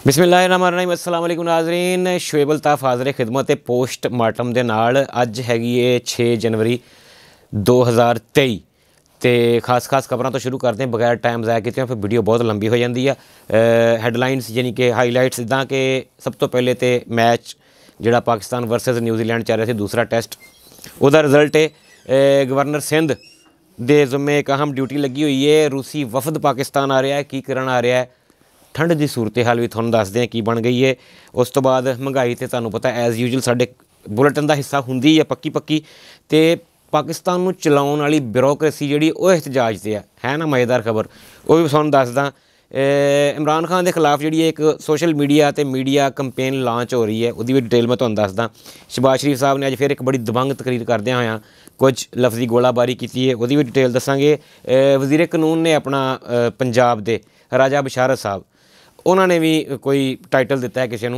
बिस्मिल्लाहिर्रहमानिर्रहीम अस्सलाम वालेकुम नाज़रीन। शुएब अल्ताफ़ हाज़िर खिदमत पोस्टमार्टम दे नाल अज हैगी 6 जनवरी 2023 तो खास खबरों तो शुरू करते हैं बगैर टाइम ज़ाया किए फिर वीडियो बहुत लंबी हो जाती है। हैडलाइनस यानी कि हाईलाइट्स इदा कि सब तो पहले तो मैच जोड़ा पाकिस्तान वर्सेस न्यूजीलैंड चल रहा है दूसरा टेस्ट उसका रिजल्ट है गवर्नर सिंध के जुम्मे एक अहम ड्यूटी लगी हुई है। रूसी वफद पाकिस्तान आ रहा है की करन आ रहा है ठंड की सूरत हाल भी थोड़ा दसते हैं की बन गई है। उस तो बाद महंगाई तो तुहानूं पता एज़ यूजल साडे बुलेटिन का हिस्सा हुंदी है पक्की तो पाकिस्तान नूं चलाउण वाली ब्यूरोक्रेसी जिहड़ी वो एहतजाज से है ना मज़ेदार खबर वो भी तुहानूं दसदा। इमरान खान के खिलाफ जी एक सोशल मीडिया तो मीडिया कंपेन लॉन्च हो रही है उसकी भी डिटेल मैं तुहानूं दसदा। शहबाज शरीफ साहब ने अज फिर एक बड़ी दबंग तकरीर करदियां होइयां कुछ लफ्जी गोलाबारी की है उसकी भी डिटेल दसांगे। वज़ीर कानून ने अपना पंजाब के राजा बशारत साहब उन्होंने भी कोई टाइटल दिता है किसी को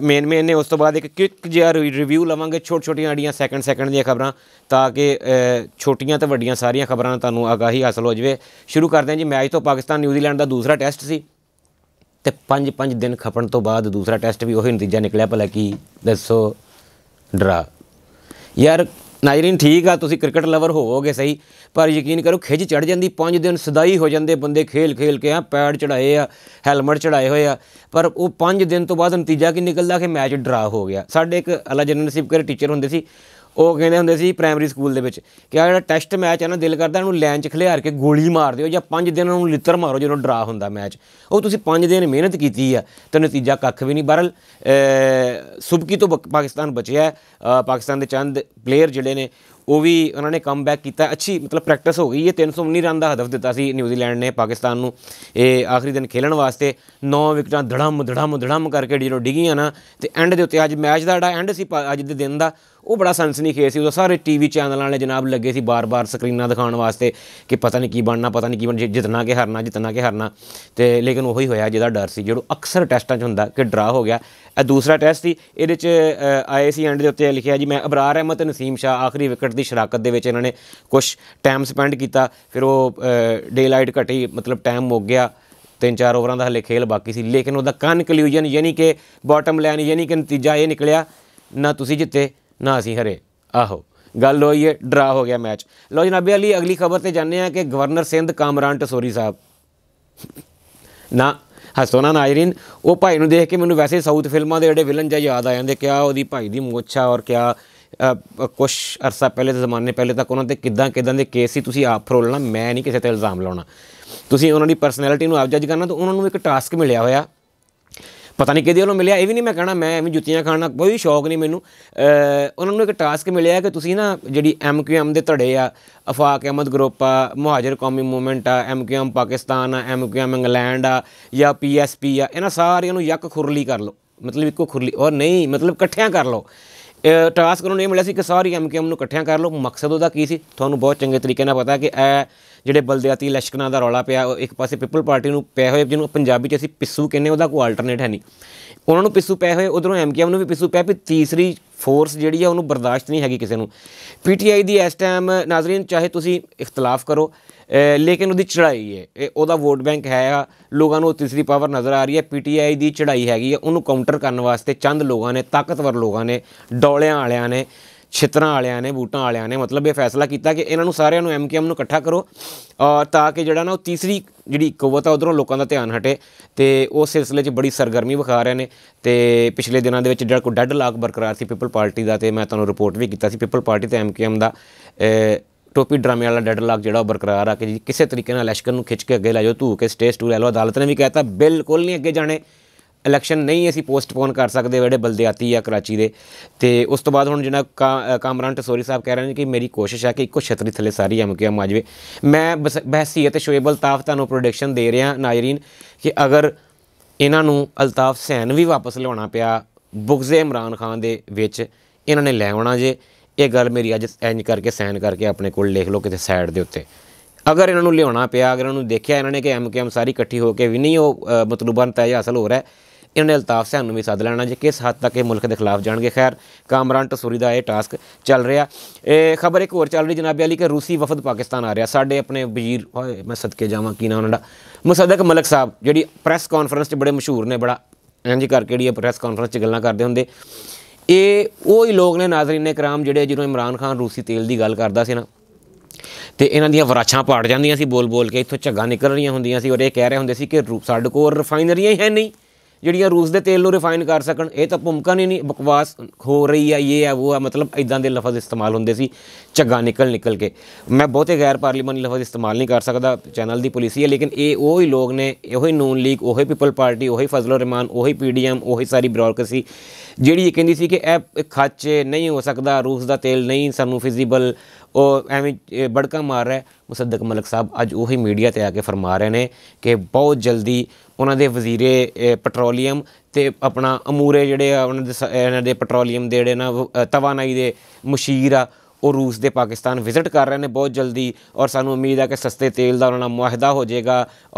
मेन ने। उस तो बाद एक क्विक जिहा रिव्यू लवांगे छोटियां अड़ियां सैकंड दी खबर ताकि छोटियां तो वड्डियां सारियां खबरां तुहानूं आगाही हासिल हो जाए। शुरू करते हैं जी मैच तो पाकिस्तान न्यूजीलैंड का दूसरा टेस्ट सी ते 5 दिन खपण तो बाद दूसरा टेस्ट भी वही नतीजा निकलिया भला की दसो ड्रा। यार नाज़रीन ठीक आ तुसीं क्रिकेट लवर होवोगे सही पर यकीन करो खिच चढ़ जाती 5 दिन सदाई हो जाते बंदे खेल के पैड चढ़ाए हैलमट चढ़ाए हुए पर वो 5 दिन तो बाद नतीजा की निकलता कि मैच ड्रा हो गया। साढ़े एक अल्लाह जन्नत नसीब करे टीचर होंदे सी वो कहते होंदे सी प्राइमरी स्कूल के कि आ टेस्ट मैच है ना दिल करता इन्हूं लैन च खिलार के गोली मार दिओ या 5 दिन उन्होंने लित्तर मारो जो ड्रा होंदा मैच वो तुसीं 5 दिन मेहनत की है तो नतीजा कख भी नहीं। बहरल सुबकी तो पाकिस्तान बचिया है। पाकिस्तान के चंद प्लेयर जिहड़े ने वो भी उन्होंने कम बैक किया अच्छी मतलब प्रैक्टिस हो गई है। 319 रन का हदफ दिता सी न्यूजीलैंड ने पाकिस्तान नूं आखिरी दिन खेलन वास्ते 9 विकटां धड़म करके जो डिगियां ना तो एंड के उत्ते अज मैच का एंड सी अज के दिन का वो बड़ा सनसनीखेज सी। सारे टीवी चैनल वाले जनाब लगे सी बार स्क्रीनां दिखाने वास्ते कि पता नहीं की बनना जितना कि हारना तो लेकिन वही होया जिहदा डर सी जो अक्सर टेस्टां च हुंदा कि ड्रा हो गया। दूसरा टेस्ट सी ये आए सी एंड के उत्ते लिखिया जी मैं अबरार अहमद नसीम शाह आखिरी विकेट की शराकत दे विच इन्होंने कुछ टाइम स्पेंड किया फिर वो डे लाइट घटी मतलब टाइम मुक गया 3-4 ओवरां का हले खेल बाकी सी लेकिन उसका कनकलूजन यानी कि बॉटम लाइन यानी कि नतीजा ये निकलिया ना तुसीं जिते ना असीं हरे आहो गल होई है ड्रा हो गया मैच। लो जनाबे अली अगली खबर से जाने हैं कि गवर्नर सिंध कामरान टसोरी साहब ना हसो ना नाज़रीन वो भाई नूं देख के मैनूं वैसे साउथ फिल्मां दे जिहड़े विलन जिहा याद आ जांदे क्या उहदी भाई दी मुੱਛ और क्या कुछ अरसा पहले ज़माने पहले तक उन्होंने किदां के केस सी तुसीं आप फरोलना मैं नहीं किसी ते इल्ज़ाम लाउणा तुसीं उन्हां दी परसनैलिटी नूं आप जज करना तो उन्होंने एक टास्क मिलिया होया पता नहीं कि वालों मिले ये भी नहीं मैं कहना मैं भी जुत्तियां खाना कोई शौक नहीं मैनू उन्होंने एक टास्क मिले कि तुसीं ना जी MQM के धड़े आ अफाक अहमद ग्रुप आ मुहाजिर कौमी मूवमेंट आ MQM पाकिस्तान आ MQM इंग्लैंड आ या PSP आ इन्हां सारियां नूं यक खुरली कर लो मतलब इक्को खुरली और नहीं मतलब कट्ठियां कर लो। टास्क उन्होंने ये मिला कि सारी MQM नूं कट्ठियां कर लो। मकसद उसका की सी तुहानूं बहुत चंगे तरीके नाल पता कि ਜਿਹੜੇ बलदियाती इलैक्शनां ਦਾ रौला ਪਿਆ एक पासे पीपल पार्टी ਨੂੰ ਪਏ ਹੋਏ ਜਿਹਨੂੰ ਪੰਜਾਬੀ 'ਚ ਅਸੀਂ ਪਿੱਸੂ ਕਹਿੰਦੇ ਉਹਦਾ ਕੋਈ ਆਲਟਰਨੇਟ ਹੈ ਨਹੀਂ ਉਹਨਾਂ ਨੂੰ ਪਿੱਸੂ ਪਏ ਹੋਏ ਉਧਰੋਂ MQM ਨੂੰ ਵੀ ਪਿੱਸੂ ਪਿਆ ਵੀ ਤੀਸਰੀ फोर्स जी है उन्होंने बर्दाश्त नहीं हैगी किसी को। PTI की इस टाइम नाज़रीन चाहे तुसी इख्तलाफ करो लेकिन वो चढ़ाई है वह वोट बैंक है लोगों को तीसरी पावर नज़र आ रही है। PTI की चढ़ाई हैगी उन्होंने काउंटर करने वास्ते चंद लोगों ने ताकतवर लोगों ने डौलियां वालियां ने छितरां वालियां ने बूटां वालियां ने मतलब ये फैसला किया कि इन्हों सारिਆਂ MQM ਨੂੰ इकट्ठा करो और ताकि ਜਿਹੜਾ ना तीसरी जी कुवत है उधरों लोगों का ध्यान हटे तो उस सिलसिले बड़ी सरगर्मी विखा रहे हैं। तो पिछले दिनों के जो कोई डेड लॉक बरकरार से पीपल पार्टी का तो मैं तुहानूं रिपोर्ट भी की पीपल पार्टी तो MQM का टोपी ड्रामे वाला डेड लॉक जो बरकरार आ कि जी किसी तरीके इलैक्शन को खिंच के अगे लै जाओ धू के स्टे स्टू लै लो। अदालत ने भी कहता बिल्कुल नहीं अगे जाने इलैक्शन नहीं असी पोस्टपोन कर सकते ਜਿਹੜੇ बलदियाती आ कराची के। तो उस तो बाद हुण जिन्ना कामरान टसोरी साहब कह रहे हैं कि मेरी कोशिश है कि इक्को छतरी थले सारी MQM आ जाए। मैं बहसीयत शुएब अल्ताफ़ तुहानूं प्रोडिक्शन दे रहा नाज़रीन कि अगर इन्हों अल्ताफ़ हुसैन भी वापस लिया पिया बुग़्ज़े इमरान खान दे विच इन्होंने लै आउणा जे ये गल मेरी अज इंज करके साइन करके अपने कोल लिख लो किसी साइड के उत्ते। अगर इन्हों लिया पिया अगर इन्होंने देखा इन्होंने कि MQM सारी इकट्ठी होकर भी नहीं वो मतलूबा नतीजा हासिल हो रहा है इन्होंने अल्ताफ़ हुसैन भी सद लैना जी किस हद तक ये मुल्क के खिलाफ जाएंगे। खैर कामरान टसोरी का यह टास्क चल रहा। खबर एक होर चल रही जनाबे अली कि रूसी वफद पाकिस्तान आ रहा साढ़े अपने वजीर मैं सदके जावां की नाम उन्होंने मुसद्दक मलिक साहब जी प्रैस कॉन्फ्रेंस बड़े मशहूर ने बड़ा ਇੰਝ ਕਰਕੇ ਜਿਹੜੀ ਪ੍ਰੈਸ ਕਾਨਫਰੰਸ 'ਚ ਗੱਲਾਂ ਕਰਦੇ ਹੁੰਦੇ। ਇਹ ਉਹ ਹੀ ਲੋਕ ਨੇ ਨਾਜ਼ਰੀਨ कराम ਜਿਹੜੇ ਜਦੋਂ ਇਮਰਾਨ ਖਾਨ ਰੂਸੀ ਤੇਲ ਦੀ ਗੱਲ ਕਰਦਾ ਸੀ ਨਾ, ਤੇ ਇਹਨਾਂ ਦੀਆਂ ਵਰਾਛਾਂ ਪਾੜ ਜਾਂਦੀਆਂ ਸੀ ਬੋਲ ਕੇ, ਇੱਥੋਂ ਝੱਗਾਂ ਨਿਕਲ ਰਹੀਆਂ ਹੁੰਦੀਆਂ ਸੀ, ਔਰ ਇਹ ਕਹਿ ਰਹੇ ਹੁੰਦੇ ਸੀ ਕਿ ਸਾਡੇ ਕੋਲ ਰਿਫਾਈਨਰੀਆਂ ਹੀ ਹੈ ਨਹੀਂ ਜਿਹੜੀਆਂ ਰੂਸ ਦੇ ਤੇਲ ਨੂੰ ਰਿਫਾਈਨ ਕਰ ਸਕਣ। ਇਹ ਤਾਂ ਮੁਮਕਿਨ ਹੀ ਨਹੀਂ, ਬਕਵਾਸ ਹੋ ਰਹੀ ਹੈ, ਇਹ ਹੈ ਉਹ ਹੈ, ਮਤਲਬ ਇੱਦਾਂ ਦੇ ਲਫ਼ਜ਼ ਇਸਤੇਮਾਲ ਹੁੰਦੇ ਸੀ ਝੱਗਾਂ ਨਿਕਲ ਕੇ। ਮੈਂ ਬਹੁਤੇ ਗੈਰ ਪਾਰਲੀਮਾਨੀ ਲਫ਼ਜ਼ ਇਸਤੇਮਾਲ ਨਹੀਂ ਕਰ ਸਕਦਾ, ਚੈਨਲ ਦੀ ਪਾਲਿਸੀ ਹੈ, ਲੇਕਿਨ ਇਹ ਉਹ ਹੀ ਲੋਕ ਨੇ, ਉਹੀ ਨੂਨ ਲੀਗ, ਉਹੀ ਪੀਪਲ ਪਾਰਟੀ, ਉਹੀ ਫਜ਼ਲ ਰਹਿਮਾਨ, ਉਹੀ PDM, ਉਹੀ ਸਾਰੀ ਬਿਊਰੋਕਰੇਸੀ ਜਿਹੜੀ ਇਹ ਕਹਿੰਦੀ ਸੀ ਕਿ ਇਹ ਖੱਚ ਨਹੀਂ ਹੋ ਸਕਦਾ, ਰੂਸ ਦਾ ਤੇਲ ਨਹੀਂ ਸਾਨੂੰ ਫਿਜ਼ੀਬਲ, ਉਹ ਐਵੇਂ ਬੜਕਾ ਮਾਰ ਰਿਹਾ। ਮੁਸੱਦਕ ਮਲਿਕ ਸਾਹਿਬ ਅੱਜ ਉਹੀ ਮੀਡੀਆ 'ਤੇ ਆ ਕੇ ਫਰਮਾ ਰਹੇ ਨੇ ਕਿ ਬਹੁਤ ਜਲਦੀ ਉਹਨਾਂ ਦੇ ਵਜ਼ੀਰੇ ਪੈਟਰੋਲੀਅਮ ਅਤੇ ਆਪਣਾ ਅਮੂਰੇ ਜਿਹੜੇ ਆ ਇਹਨਾਂ ਦੇ ਪੈਟਰੋਲੀਅਮ ਦੇ ਜਿਹੜੇ ਨਾ ਤਵਾਨਾਈ ਦੇ ਮੁਸ਼ੀਰ ਆ, ਉਹ ਰੂਸ ਦੇ ਪਾਕਿਸਤਾਨ ਵਿਜ਼ਿਟ ਕਰ ਰਹੇ ਨੇ ਬਹੁਤ ਜਲਦੀ, ਔਰ ਸਾਨੂੰ ਉਮੀਦ ਹੈ ਕਿ ਸਸਤੇ ਤੇਲ ਦਾ ਉਹਨਾਂ ਨਾਲ ਮੁਆਹਦਾ ਹੋ ਜਾਏਗਾ।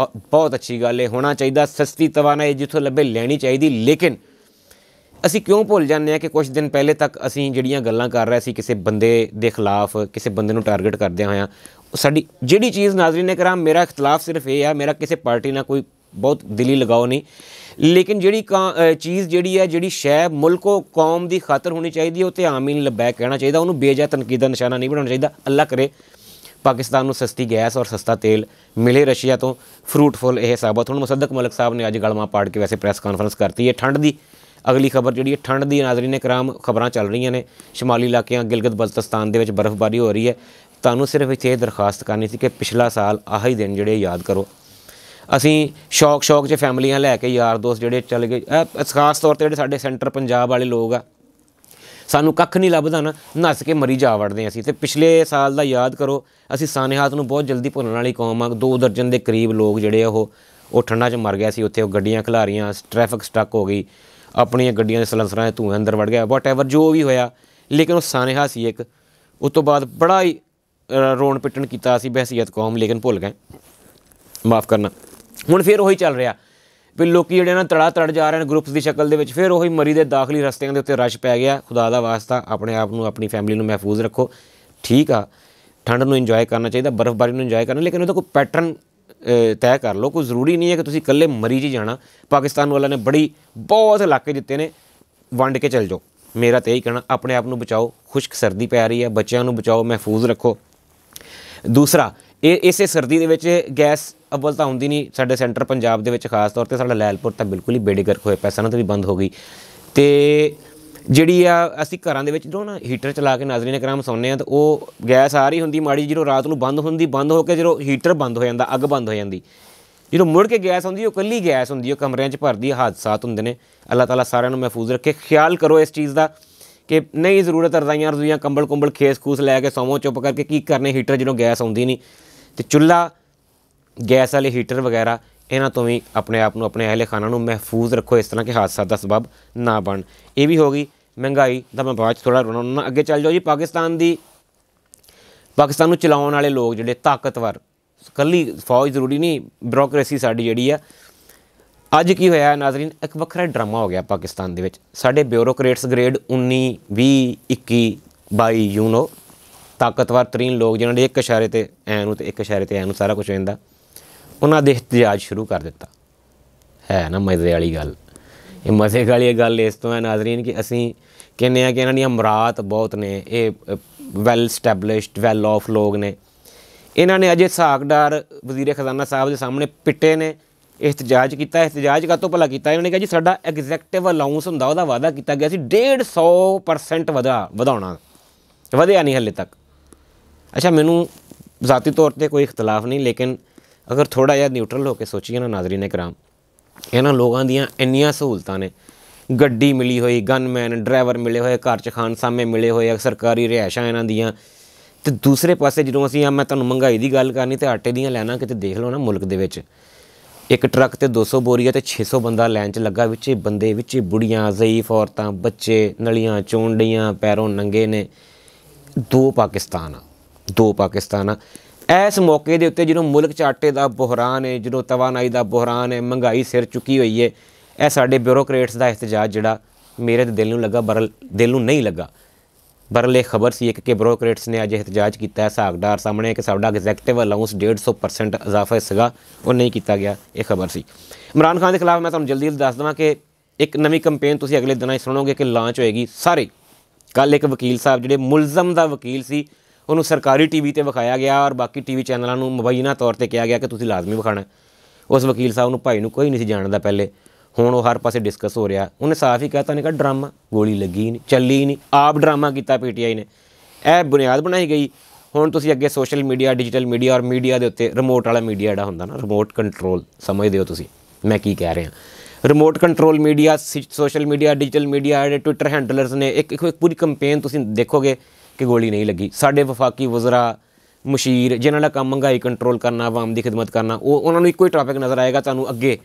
ਬਹੁਤ ਅੱਛੀ ਗੱਲ ਹੈ, ਹੋਣਾ ਚਾਹੀਦਾ। ਸਸਤੀ ਤਵਾਨਾਈ ਜਿੱਥੋਂ ਲੱਭੇ ਲੈਣੀ ਚਾਹੀਦੀ, ਲੇਕਿਨ ਅਸੀਂ ਕਿਉਂ ਭੁੱਲ ਜਾਂਦੇ ਹਾਂ ਕਿ ਕੁਛ ਦਿਨ ਪਹਿਲੇ ਤੱਕ ਅਸੀਂ ਜਿਹੜੀਆਂ ਗੱਲਾਂ ਕਰ ਰਹੇ ਸੀ ਕਿਸੇ ਬੰਦੇ ਦੇ ਖਿਲਾਫ, ਕਿਸੇ ਬੰਦੇ ਨੂੰ ਟਾਰਗੇਟ ਕਰਦਿਆਂ ਹੋਇਆਂ, ਸਾਡੀ ਜਿਹੜੀ ਚੀਜ਼ ਨਾਜ਼ਰੀਨ कराम, ਮੇਰਾ ਇਖਤਲਾਫ ਸਿਰਫ ਇਹ ਆ, ਮੇਰਾ ਕਿਸੇ ਪਾਰਟੀ ਨਾਲ ਕੋਈ ਬਹੁਤ ਦਿਲੀ ਲਗਾਓ ਨਹੀਂ, ਲੇਕਿਨ ਜਿਹੜੀ ਚੀਜ਼ ਜਿਹੜੀ ਹੈ, ਜਿਹੜੀ ਸ਼ੈ ਮੁਲਕ ਕੌਮ ਦੀ ਖਾਤਰ ਹੋਣੀ ਚਾਹੀਦੀ ਹੈ, ਉਹ 'ਤੇ ਆਮੀਨ ਲਬੈਕ ਕਹਿਣਾ ਚਾਹੀਦਾ, ਉਹਨੂੰ ਬੇਜਾ ਤਨਕੀਦ ਦਾ ਨਿਸ਼ਾਨਾ ਨਹੀਂ ਬਣਾਉਣਾ ਚਾਹੀਦਾ। ਅੱਲਾਹ ਕਰੇ ਪਾਕਿਸਤਾਨ ਨੂੰ ਸਸਤੀ ਗੈਸ ਔਰ ਸਸਤਾ ਤੇਲ ਮਿਲੇ ਰਸ਼ੀਆ ਤੋਂ। ਫਰੂਟਫੁਲ ਇਹ ਸਾਬਤ ਹੁਣ। ਮੁਸੱਦਕ ਮਲਿਕ ਸਾਹਿਬ ਨੇ ਅੱਜ ਗਲਮਾ ਪਾੜ ਕੇ ਵੈਸੇ ਪ੍ਰੈਸ ਕਾਨਫਰੰਸ ਕਰਤੀ ਹੈ। ਠੰਡ ਦੀ ਅਗਲੀ ਖਬਰ ਜਿਹੜੀ ਹੈ, ਠੰਡ ਦੀ ਨਾਜ਼ਰੀਨ कराम ਖਬਰਾਂ ਚੱਲ ਰਹੀਆਂ ਨੇ, ਸ਼ਮਾਲੀ ਇਲਾਕਿਆਂ ਗਿਲਗਿਤ ਬਲਤਿਸਤਾਨ ਦੇ ਵਿੱਚ ਬਰਫ਼ਬਾਰੀ ਹੋ ਰਹੀ ਹੈ। ਤੁਹਾਨੂੰ ਸਿਰਫ ਇੱਥੇ ਇਹ ਦਰਖਾਸਤ ਕਰਨੀ ਸੀ ਕਿ ਪਿਛਲਾ ਸਾਲ ਆਹੀ ਦਿਨ ਜਿਹੜੇ ਯਾਦ ਕਰੋ। ਅਸੀਂ ਸ਼ੌਕ 'ਚ ਫੈਮਲੀਆਂ ਲੈ ਕੇ ਯਾਰ ਦੋਸਤ ਜਿਹੜੇ ਚੱਲ ਗਏ, ਖਾਸ ਤੌਰ 'ਤੇ ਜਿਹੜੇ ਸਾਡੇ ਸੈਂਟਰ ਪੰਜਾਬ ਵਾਲੇ ਲੋਕ ਆ, ਸਾਨੂੰ ਕੱਖ ਨਹੀਂ ਲੱਭਦਾ ਨਾ, ਨੱਸ ਕੇ ਮਰੀ ਜਾ ਵੜਦੇ ਅਸੀਂ। ਅਤੇ ਪਿਛਲੇ ਸਾਲ ਦਾ ਯਾਦ ਕਰੋ। ਅਸੀਂ ਸਾਨੇਹਾਤ ਨੂੰ ਬਹੁਤ ਜਲਦੀ ਭੁੱਲਣ ਵਾਲੀ ਕੌਮ ਆ। 2 ਦਰਜਨ ਦੇ ਕਰੀਬ ਲੋਕ ਜਿਹੜੇ ਆ ਉਹ ਠੰਡਾਂ 'ਚ ਮਰ ਗਿਆ ਸੀ ਉੱਥੇ। ਉਹ ਗੱਡੀਆਂ ਖਿਲਾਰੀਆਂ, ਟ੍ਰੈਫਿਕ ਸਟਕ ਹੋ ਗਈ, ਆਪਣੀਆਂ ਗੱਡੀਆਂ ਦੇ ਸਲੈਂਸਰਾਂ ਦੇ ਧੂੰਏਂ ਅੰਦਰ ਵੜ ਗਿਆ, ਵਾਟ ਐਵਰ ਜੋ ਵੀ ਹੋਇਆ, ਲੇਕਿਨ ਉਹ ਸਾਨੇਹਾ ਸੀ ਇੱਕ। ਉਸ ਤੋਂ ਬਾਅਦ ਬੜਾ ਹੀ ਰੋਣ ਪਿੱਟਣ ਕੀਤਾ ਅਸੀਂ ਬਹਿਸੀਅਤ ਕੌਮ, ਲੇਕਿਨ ਭੁੱਲ ਗਏ, ਮਾफ़ ਕਰਨਾ। ਹੁਣ ਫਿਰ ਉਹੀ ਚੱਲ ਰਿਹਾ ਵੀ ਲੋਕ ਜਿਹੜੇ ਨਾ ਤੜ ਜਾ ਰਹੇ ਨੇ ਗਰੁੱਪਸ ਦੀ ਸ਼ਕਲ ਦੇ ਵਿੱਚ। ਫਿਰ ਉਹੀ ਮਰੀ ਦੇ ਦਾਖਲੀ ਰਸਤਿਆਂ ਦੇ ਉੱਤੇ ਰਸ਼ ਪੈ ਗਿਆ। ਖੁਦਾ ਦਾ ਵਾਸਤਾ ਆਪਣੇ ਆਪ ਨੂੰ, ਆਪਣੀ ਫੈਮਿਲੀ ਨੂੰ ਮਹਿਫੂਜ਼ ਰੱਖੋ। ਠੀਕ ਆ, ਠੰਡ ਨੂੰ ਇੰਜੋਏ ਕਰਨਾ ਚਾਹੀਦਾ, ਬਰਫ਼ਬਾਰੀ ਨੂੰ ਇੰਜੋਏ ਕਰਨਾ, ਲੇਕਿਨ ਉਹਦਾ ਕੋਈ ਪੈਟਰਨ ਤੈਅ ਕਰ ਲਓ। ਕੋਈ ਜ਼ਰੂਰੀ ਨਹੀਂ ਹੈ ਕਿ ਤੁਸੀਂ ਇਕੱਲੇ ਮਰੀ 'ਚ ਹੀ ਜਾਣਾ। ਪਾਕਿਸਤਾਨ ਵਾਲਿਆਂ ਨੇ ਬਹੁਤ ਇਲਾਕੇ ਦਿੱਤੇ ਨੇ, ਵੰਡ ਕੇ ਚੱਲ ਜਾਓ। ਮੇਰਾ ਤਾਂ ਇਹੀ ਕਹਿਣਾ, ਆਪਣੇ ਆਪ ਨੂੰ ਬਚਾਓ। ਖੁਸ਼ਕ ਸਰਦੀ ਪੈ ਰਹੀ ਹੈ, ਬੱਚਿਆਂ ਨੂੰ ਬਚਾਓ, ਮਹਿਫੂਜ਼ ਰੱਖੋ। ਦੂਸਰਾ, ਇਸੇ ਸਰਦੀ ਦੇ ਵਿੱਚ ਗੈਸ ਅੱਵਲ ਤਾਂ ਹੁੰਦੀ ਨਹੀਂ ਸਾਡੇ ਸੈਂਟਰ ਪੰਜਾਬ ਦੇ ਵਿੱਚ, ਖਾਸ ਤੌਰ 'ਤੇ ਸਾਡਾ ਲੈਲਪੁਰ ਤਾਂ ਬਿਲਕੁਲ ਹੀ ਬੇੜੇ ਗਰਕ ਹੋਏ ਪਿਆ, ਸਨਅਤ ਵੀ ਬੰਦ ਹੋ ਗਈ। ਅਤੇ ਜਿਹੜੀ ਆ ਅਸੀਂ ਘਰਾਂ ਦੇ ਵਿੱਚ ਜਦੋਂ ਨਾ ਹੀਟਰ ਚਲਾ ਕੇ ਨਾਜ਼ਰੀਨ कराम ਸੌਂਦੇ ਹਾਂ, ਤਾਂ ਉਹ ਗੈਸ ਆ ਰਹੀ ਹੁੰਦੀ ਮਾੜੀ, ਜਦੋਂ ਰਾਤ ਨੂੰ ਬੰਦ ਹੋ ਕੇ ਜਦੋਂ ਹੀਟਰ ਬੰਦ ਹੋ ਜਾਂਦਾ, ਅੱਗ ਬੰਦ ਹੋ ਜਾਂਦੀ, ਜਦੋਂ ਮੁੜ ਕੇ ਗੈਸ ਆਉਂਦੀ ਉਹ ਇਕੱਲੀ ਗੈਸ ਹੁੰਦੀ, ਉਹ ਕਮਰਿਆਂ 'ਚ ਭਰਦੀ, ਹਾਦਸਾਤ ਹੁੰਦੇ ਨੇ। ਅੱਲਾਹ ਤਾਲਾ ਸਾਰਿਆਂ ਨੂੰ ਮਹਿਫੂਜ਼ ਰੱਖੇ। ਖਿਆਲ ਕਰੋ ਇਸ ਚੀਜ਼ ਦਾ ਕਿ ਨਹੀਂ ਜ਼ਰੂਰਤ ਰਜ਼ਾਈਆਂ ਕੰਬਲ ਖੇਸ ਖੂਸ ਲੈ ਕੇ ਸੌਵੋ ਚੁੱਪ ਕਰਕੇ, ਕੀ ਕਰਨੇ ਹੀਟਰ ਜਦੋਂ ਗੈਸ ਆਉਂਦੀ ਨਹੀਂ। ਅਤੇ ਚੁੱਲ੍ਹਾ, ਗੈਸ ਵਾਲੇ ਹੀਟਰ ਵਗੈਰਾ, ਇਹਨਾਂ ਤੋਂ ਵੀ ਆਪਣੇ ਆਪ ਨੂੰ, ਆਪਣੇ ਅਹਿਲੇ ਖਾਨਾ ਨੂੰ ਮਹਿਫੂਜ਼ ਰੱਖੋ, ਇਸ ਤਰ੍ਹਾਂ ਕਿ ਹਾਦਸਾ ਦਾ ਸਬਬ ਨਾ ਬਣ। ਇਹ ਵੀ ਹੋ ਗਈ ਮਹਿੰਗਾਈ ਦਾ, ਮੈਂ ਬਾਅਦ 'ਚ ਥੋੜ੍ਹਾ ਰੋਣਾ। ਅੱਗੇ ਚੱਲ ਜਾਓ ਜੀ। ਪਾਕਿਸਤਾਨ ਨੂੰ ਚਲਾਉਣ ਵਾਲੇ ਲੋਕ ਜਿਹੜੇ ਤਾਕਤਵਰ, ਇਕੱਲੀ ਫੌਜ ਜ਼ਰੂਰੀ ਨਹੀਂ, ਬਿਊਰੋਕਰੇਸੀ ਸਾਡੀ ਜਿਹੜੀ ਆ। ਅੱਜ ਕੀ ਹੋਇਆ ਨਾਜ਼ਰੀਨ, ਇੱਕ ਵੱਖਰਾ ਡਰਾਮਾ ਹੋ ਗਿਆ ਪਾਕਿਸਤਾਨ ਦੇ ਵਿੱਚ। ਸਾਡੇ ਬਿਊਰੋਕਰੇਟਸ ਗ੍ਰੇਡ 19, 20, 21, 22 ਯੂਨੋ ਤਾਕਤਵਰ ਤਰੀਨ ਲੋਕ, ਜਿਨ੍ਹਾਂ ਨੇ ਇੱਕ ਇਸ਼ਾਰੇ 'ਤੇ ਐਂ ਨੂੰ ਅਤੇ ਇੱਕ ਇਸ਼ਾਰੇ 'ਤੇ ਐਂ ਨੂੰ ਸਾਰਾ ਕੁਛ ਹੋ ਜਾਂਦਾ, ਉਹਨਾਂ ਦੇ ਇhtਜਾਜ ਸ਼ੁਰੂ ਕਰ ਦਿੱਤਾ। ਹੈ ਨਾ ਮਜ਼ੇ ਵਾਲੀ ਗੱਲ। ਇਹ ਮਜ਼ੇ ਵਾਲੀ ਗੱਲ ਇਸ ਤੋਂ ਹੈ ਨਾਜ਼ਰੀਨ ਕਿ ਅਸੀਂ ਕਹਿੰਦੇ ਹਾਂ ਕਿ ਇਹਨਾਂ ਦੀਆਂ ਮੁਰਾਦ ਬਹੁਤ ਨੇ, ਇਹ ਵੈਲ ਸਟੈਬਲਿਸ਼ਡ, ਵੈਲ ਆਫ ਲੋਕ ਨੇ। ਇਹਨਾਂ ਨੇ ਅਜੇ ਸਾਕਡਾਰ ਵਜ਼ੀਰ ਖਜ਼ਾਨਾ ਸਾਹਿਬ ਦੇ ਸਾਹਮਣੇ ਪਿੱਟੇ ਨੇ, ਇhtਜਾਜ ਕੀਤਾ। ਇhtਜਾਜ ਕਾਹਤੋਂ ਭਲਾ ਕੀਤਾ? ਇਹਨਾਂ ਨੇ ਕਿਹਾ ਜੀ ਸਾਡਾ ਐਗਜ਼ੈਕਟਿਵ ਅਲਾਊਂਸ ਹੁੰਦਾ, ਉਹਦਾ ਵਾਅਦਾ ਕੀਤਾ ਗਿਆ ਸੀ 150% ਵਧਾਉਣਾ, ਵਧਿਆ ਨਹੀਂ ਹਾਲੇ ਤੱਕ। ਅੱਛਾ, ਮੈਨੂੰ ਜ਼ਾਤੀ ਤੌਰ 'ਤੇ ਕੋਈ ਇਖਤਲਾਫ ਨਹੀਂ, ਲੇਕਿਨ ਅਗਰ ਥੋੜ੍ਹਾ ਜਿਹਾ ਨਿਊਟਰਲ ਹੋ ਕੇ ਸੋਚੀਏ ਨਾ ਨਾਜ਼ਰੀਨ कराम, ਇਹਨਾਂ ਲੋਕਾਂ ਦੀਆਂ ਇੰਨੀਆਂ ਸਹੂਲਤਾਂ ਨੇ, ਗੱਡੀ ਮਿਲੀ ਹੋਈ, ਗਨਮੈਨ, ਡਰਾਈਵਰ ਮਿਲੇ ਹੋਏ, ਘਰ 'ਚ ਖਾਨਸਾਮੇ ਮਿਲੇ ਹੋਏ, ਸਰਕਾਰੀ ਰਿਹਾਇਸ਼ਾਂ ਇਹਨਾਂ ਦੀਆਂ। ਅਤੇ ਦੂਸਰੇ ਪਾਸੇ ਜਦੋਂ ਅਸੀਂ ਮੈਂ ਤੁਹਾਨੂੰ ਮਹਿੰਗਾਈ ਦੀ ਗੱਲ ਕਰਨੀ ਅਤੇ ਆਟੇ ਦੀਆਂ ਲਾਈਨਾਂ ਕਿਤੇ ਦੇਖ ਲਓ ਨਾ ਮੁਲਕ ਦੇ ਵਿੱਚ, ਇੱਕ ਟਰੱਕ 'ਤੇ 200 ਬੋਰੀਆਂ ਅਤੇ 600 ਬੰਦਾ ਲਾਈਨ 'ਚ ਲੱਗਾ, ਵਿੱਚੇ ਬੰਦੇ, ਵਿੱਚੇ ਬੁੜੀਆਂ, ਜ਼ਈਫ ਔਰਤਾਂ, ਬੱਚੇ ਨਲੀਆਂ ਚੋਣ ਡਈਆਂ, ਪੈਰੋਂ ਨੰਗੇ ਨੇ। ਦੋ ਪਾਕਿਸਤਾਨ ਆ। ਇਸ ਮੌਕੇ ਦੇ ਉੱਤੇ ਜਦੋਂ ਮੁਲਕ 'ਚ ਆਟੇ ਦਾ ਬੁਹਰਾਨ ਹੈ, ਜਦੋਂ ਤਵਾਨਾਈ ਦਾ ਬੁਹਰਾਨ ਹੈ, ਮਹਿੰਗਾਈ ਸਿਰ ਚੁੱਕੀ ਹੋਈ ਹੈ, ਇਹ ਸਾਡੇ ਬਿਊਰੋਕਰੇਟਸ ਦਾ ਇhtਜਾਜ ਜਿਹੜਾ ਮੇਰੇ ਤਾਂ ਦਿਲ ਨੂੰ ਲੱਗਾ, ਦਿਲ ਨੂੰ ਨਹੀਂ ਲੱਗਾ। ਬਰਲ ਇਹ ਖਬਰ ਸੀ ਇੱਕ ਕਿ ਬਿਊਰੋਕਰੇਟਸ ਨੇ ਅੱਜ ਇhtਜਾਜ ਕੀਤਾ ਸਾਕਡਾਰ ਸਾਹਮਣੇ ਕਿ ਸਾਡਾ ਐਗਜ਼ੈਕਟਿਵ ਅਲਾਊਂਸ 150% ਇਜ਼ਾਫਾ ਸੀਗਾ, ਉਹ ਨਹੀਂ ਕੀਤਾ ਗਿਆ। ਇਹ ਖਬਰ ਸੀ। ਇਮਰਾਨ ਖਾਨ ਦੇ ਖਿਲਾਫ ਮੈਂ ਤੁਹਾਨੂੰ ਜਲਦੀ ਦੱਸ ਦੇਵਾਂ ਕਿ एक नवी कंपेन तुसीं अगले दिनों सुनोगे कि लॉन्च होएगी सारे। कल एक वकील साहब जिहड़े मुलजम दा वकील सी उन्होंने सरकारी टीवी ते विखाया गया और बाकी टीवी चैनलों को मुबैना तौर पर कहा गया कि तुसीं लाजमी विखाना। उस वकील साहब नूं भाई नूं कोई नहीं जानता पहले, हुण वो हर पासे डिस्कस हो रहा। उन्हें साफ ही कहता, नहीं कहा ड्रामा, गोली लगी ही नहीं, चली ही नहीं, आप ड्रामा किया PTI ने, यह बुनियाद बनाई गई। हुण तुसीं अगे सोशल मीडिया, डिजिटल मीडिया और मीडिया के उत्ते रिमोट वाला मीडिया जिहड़ा हुंदा ना, रिमोट कंट्रोल समझदे हो तुसीं मैं की कह रहा। Remote control media, social media, digital media, जिहड़े ट्विटर हैंडलर्स ने एक पूरी कंपेन तुसीं देखोगे कि गोली नहीं लगी। साडे वफाकी वज़रा मुशीर जिन्हां दा काम महंगाई कंट्रोल करना, आवाम की खिदमत करना, वो उन्होंने एक ही टॉपिक नज़र आएगा तुहानूं अगे,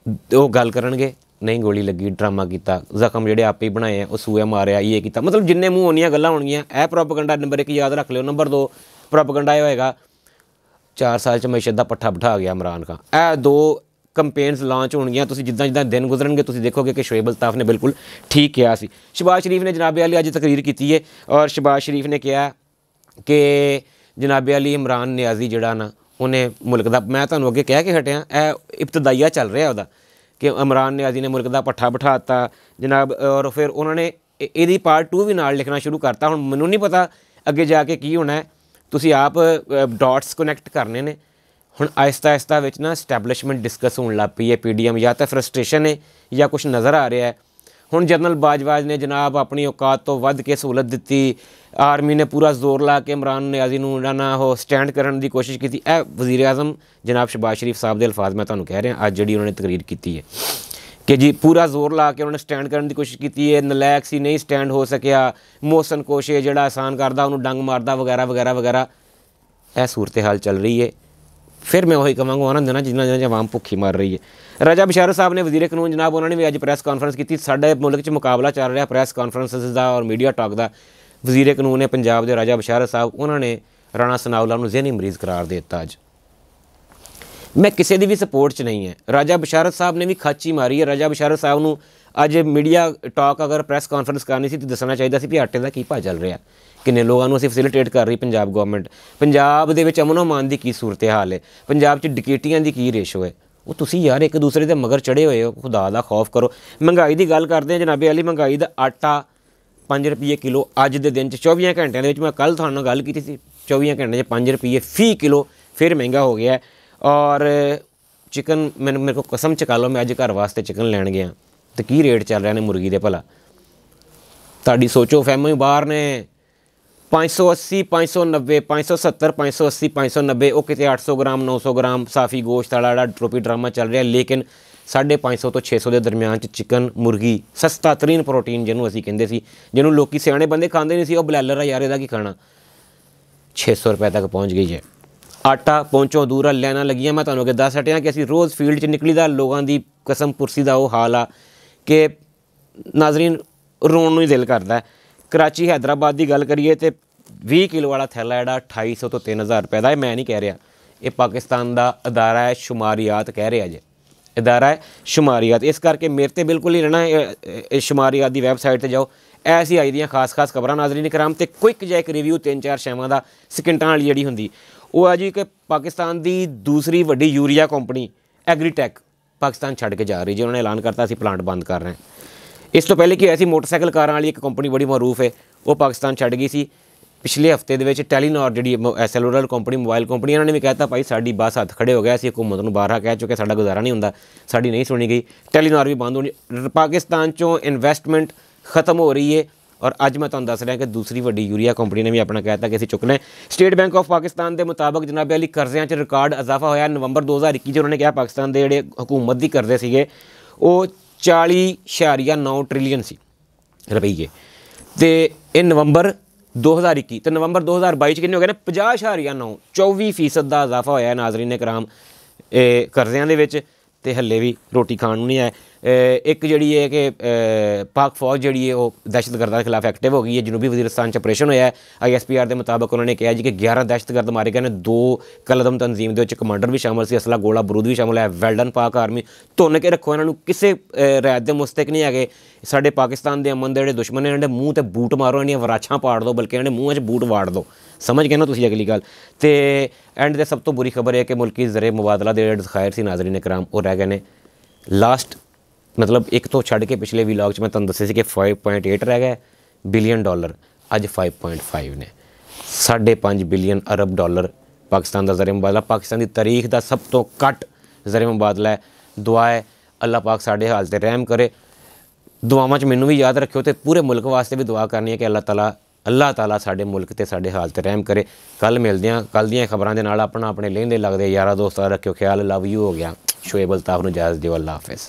वो गल करनगे नहीं गोली लगी, ड्रामा किया, जख्म जिहड़े आपे ही बनाए हैं, वो सूया मारिया, ये किया, मतलब जिन्ने मूँह उन्नियां गल्लां होणगियां। यह प्रोपेगेंडा नंबर 1 याद रख लिओ। नंबर 2 प्रोपेगेंडा होएगा 4 साल च मैशत का पट्ठा बिठा गया इमरान खान। यह 2 कंपेन्स लॉन्च होणगियां। तुसीं जिद्दां जिद्दां दिन गुजरनगे तुसीं देखोगे कि शोएब अल्ताफ ने बिल्कुल ठीक कहा सी। शहबाज शरीफ ने जनाब अली अज तकरीर की है और शहबाज शरीफ ने कहा कि जनाब अली इमरान नियाजी जिहड़ा ना उन्हें मुल्क का, मैं तुहानूं अगे कह के हटिया, इब्तदाइया चल रहा उहदा कि इमरान नियाजी ने मुल्क का पट्ठा बिठाता जनाब। और फिर उन्होंने ये पार्ट 2 भी नाल लिखना शुरू करता। हुण मैनूं नहीं पता अगे जाके की होना है, तुसीं आप डॉट्स कनैक्ट करने ने। हुण आहिस्ता आहिस्ता विच ना स्टैबलिशमेंट डिस्कस होने लग पई है। PDM या तो फ्रस्ट्रेशन है या कुछ नज़र आ रहा है। हुण जनरल बाजवा ने जनाब अपनी औकात तो वध के सहूलत दी, आर्मी ने पूरा जोर ला के इमरान नियाजी नूं ना हो स्टैंड करने की कोशिश की। वज़ीर आज़म जनाब शहबाज शरीफ साहब के अल्फाज मैं तुहानूं कह रहा अज जिहड़ी उन्होंने तकरीर की है कि जी पूरा जोर ला के उन्होंने स्टैंड करने की कोशिश की है, नलैक सी नहीं स्टैंड हो सकिया, मोहसन कोशे जिहड़ा आसान करदा उन्होंने डंग मारदा वगैरह वगैरह वगैरह। यह सूरत हाल चल रही है। फिर मैं वही कहांगा उन्होंने दिनों जिन्होंने जिन्हें आवाम भुखी मार रही है। राजा बशारत साहब ने वज़ीर कानून जनाब उन्होंने भी अज प्रैस कॉन्फ्रेंस की। साडे मुल्क च मुकाबला चल रहा प्रैस कॉन्फ्रेंसिस का और मीडिया टॉक का। वज़ीर कानून ने पंजाब के राजा बशारत साहब उन्होंने राणा सनाउल्लाह नूं ज़हनी मरीज़ करार दे दिता। अज मैं किसी की भी सपोर्ट च नहीं है। राजा बशारत साहब ने भी खाची मारी है। राजा बशारत साहब नूं अज मीडिया टॉक अगर प्रैस कॉन्फ्रेंस करनी सी तो दसना चाहिए सी भी आटे का की भाव चल रहा, किन्ने लोगों को असीं फैसिलिटेट कर रही पंजाब गवर्नमेंट, पंजाब दे विच अमन अमान की की सूरत हाल है, पंजाब च डकैतियां की की रेशो है। वो तुसीं यार एक दूसरे के मगर चढ़े हुए हो, खुदा दा खौफ करो। महंगाई की गल करते हैं जनाबे अली, महंगाई का आटा 5 रुपये किलो अज के दिन 24 घंटे मैं कल तुहाडे नाल गल की सी, 24 घंटे 5 रुपये फी किलो फिर महंगा हो गया। और चिकन मेरे को कसम चका लो, मैं अज घर वास्ते चिकन लैन गया तो की रेट चल रहे हैं मुर्गी के भला, ताड़ी सोचो फैमो ही बाहर ने 580 590 570 580 590, वो कितने 800 ग्राम 900 ग्राम साफ़ी गोश्त वाला ट्रोपी ड्रामा चल रहा है। लेकिन 550 तो 600 के दरम्यान चिकन मुर्गी सस्ता तरीन प्रोटीन जिन्होंने असीं कहंदे सी, जिन्होंने लोग सियाणे बंदे खाते नहीं सी, वो ब्रैलर आ यार, की खाना 600 रुपये तक पहुँच गई है। आटा पहुँचों दूर लैना लगियां। मैं तुहानूं अगे दस हटिया कि असीं रोज़ फील्ड च निकली दा, लोगों की कसम पुरसी का वो हाल आ कि नाजरीन रोन ही दिल करता है। कराची हैदराबाद की गल करिए तो 20 किलो वाला थैला जोड़ा 2800 तो 3000 रुपये का है। मैं नहीं कह रहा, ये पाकिस्तान का अदारा है शुमारियात कह रहा जे, अदारा है शुमारियात। इस करके मेरे तो बिल्कुल ही रहना शुमारियात की वैबसाइट पर जाओ, ऐसी आई दियाँ खास खास खबरां नाज़रीन कराम। तो क्विक जिहा एक रिव्यू 3-4 शैवां का सकिंटां वाली जिहड़ी हुंदी वो है जी कि पाकिस्तान की दूसरी वड्डी यूरिया कंपनी एग्रीटेक पाकिस्तान छड्ड के जा रही जी। उन्होंने ऐलान करता असीं प्लांट बंद कर रहे हैं। इस तो पहले कि ऐसी मोटरसाइकिल कारां वाली एक कंपनी बड़ी मरूफ है वो पाकिस्तान छड्ड गई सी। पिछले हफ्ते दे विच टेलीनॉर जी सैलूलर कंपनी मोबाइल कंपनी उन्होंने भी कहता भाई साडी बस हथ खड़े हो गया, असीं हुकूमत नूं बारहा कह चुके, साडा गुजारा नहीं हुंदा, साडी नहीं सुनी गई, टेलीनॉर भी बंद होनी। पाकिस्तान चों इन्वेस्टमेंट खत्म हो रही है। और अज मैं तुहानूं दस रहा कि दूसरी वड्डी यूरिया कंपनी ने भी अपना कहता कि असीं चुकना है। स्टेट बैंक ऑफ पाकिस्तान के मुताबिक जनाब अली कर्ज़िਆਂ 'ਚ रिकॉर्ड इजाफा होया। नवंबर 2021 'ਚ उन्होंने कहा पाकिस्तान के जिहड़े हुकूमत की कर्जे सीगे वो 40.9 ट्रिलियन सी रुपये, तो ये नवंबर 2021 तो नवंबर 2022 किन्ने हो गए ने 50.9 24% का इजाफा होया नाजरीन कराम कर्ज़िਆਂ ਦੇ ਵਿੱਚ। तो हले भी रोटी खाण नहीं है। एक जी है कि पाक फौज जी है वो दहशतगर्दा के खिलाफ एक्टिव हो गई है। जनूबी वजीरस्तान च ऑपरेशन होया है। ISPR के मुताबिक उन्होंने कहा जी कि 11 दहशतगर्द मारे गए हैं, 2 कलदम तंजीम के कमांडर भी शामिल से, असला गोला बरूद भी शामिल है। वेल्डन पाक आर्मी धुन के रखो, इन्होंने किसी रियायत के मुस्तक नहीं है। साडे पाकिस्तान के अमन के जोड़े दुश्मन ने इन्हें मूँह तो बूट मारो, इन्हें वराछां पाड़ दो, बल्कि इन्हें मूँह 'च बूट वाड़ दो। समझ गए ना तुसीं अगली गल। तो एंड दे सब तो बुरी खबर है कि मुल्की ज़रे मुबादला के ज़खायर से नाज़रीन कराम वो रह गए ने लास्ट मतलब एक तो छड़ के पिछले ਵੀਲੌਗ 'ਚ मैं ਤੁਹਾਨੂੰ ਦੱਸਿਆ ਸੀ कि 5.8 रह गए बिलियन डॉलर, अज 5.5 ने। 5.5 बिलियन अरब डॉलर पाकिस्तान का ज़रिया मुबादला, पाकिस्तान की तारीख का सब तो घट ज़रिया मुबादला है। दुआ है अल्लाह पाक साढ़े हाल से रहम करे। दुआवां च मैनू भी याद रखियो तो पूरे मुल्क वास्ते भी दुआ करनी है कि अल्लाह ताला साढ़े मुल्क ते साढ़े हाल ते रहम करे। कल मिलते हैं कल दियां खबरां दे नाल। अपना अपने लेंदे लगदे यारा दोस्तां रखियो ख्याल। लव यू हो गया। शोएब अल्ताफ नूं इजाज़त दिओ। अल्लाह हाफिज़।